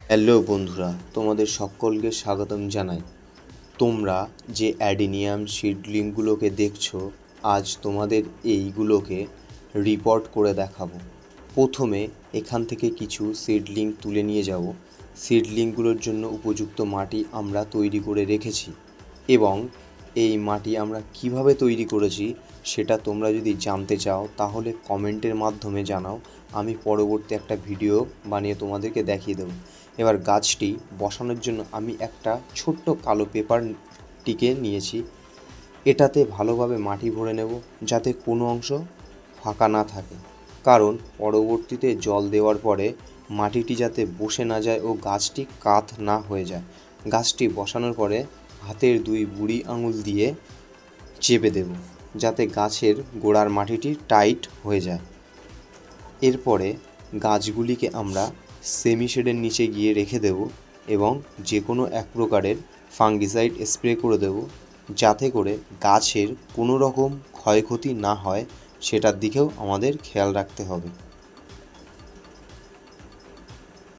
Hello বন্ধুরা, তোমাদের সকলকে স্বাগতম জানাই। তোমরা যে অ্যাডিনিয়াম সিডলিংগুলোকে দেখছো, আজ তোমাদের এইগুলোকে রিপোর্ট করে দেখাবো। প্রথমে এখান থেকে কিছু সিডলিং তুলে নিয়ে যাব। সিডলিংগুলোর জন্য উপযুক্ত মাটি আমরা তৈরি করে রেখেছি এবং এই মাটি আমরা কিভাবে তৈরি করেছি সেটা তোমরা যদি জানতে চাও তাহলে কমেন্টের মাধ্যমে জানাও। আমি পরবর্তী একটা ভিডিও বানিয়ে তোমাদেরকে দেখিয়ে দেবো। এবার গাছটি বসানোর জন্য আমি একটা ছোট্ট কালো পেপারটিকে নিয়েছি। এটাতে ভালোভাবে মাটি ভরে নেব যাতে কোনো অংশ ফাঁকা না থাকে, কারণ পরবর্তীতে জল দেওয়ার পরে মাটিটি যাতে বসে না যায় ও গাছটি কাত না হয়ে যায়। গাছটি বসানোর পরে হাতের দুই বুড়ি আঙুল দিয়ে চেপে দেব যাতে গাছের গোড়ার মাটিটি টাইট হয়ে যায়। এরপরে গাছগুলিকে আমরা সেমি শেডের নিচে গিয়ে রেখে দেব এবং যে কোনো এক প্রকারের ফাঙ্গিসাইড স্প্রে করে দেব যাতে করে গাছের কোনো রকম ক্ষয়ক্ষতি না হয়, সেটার দিকেও আমাদের খেয়াল রাখতে হবে।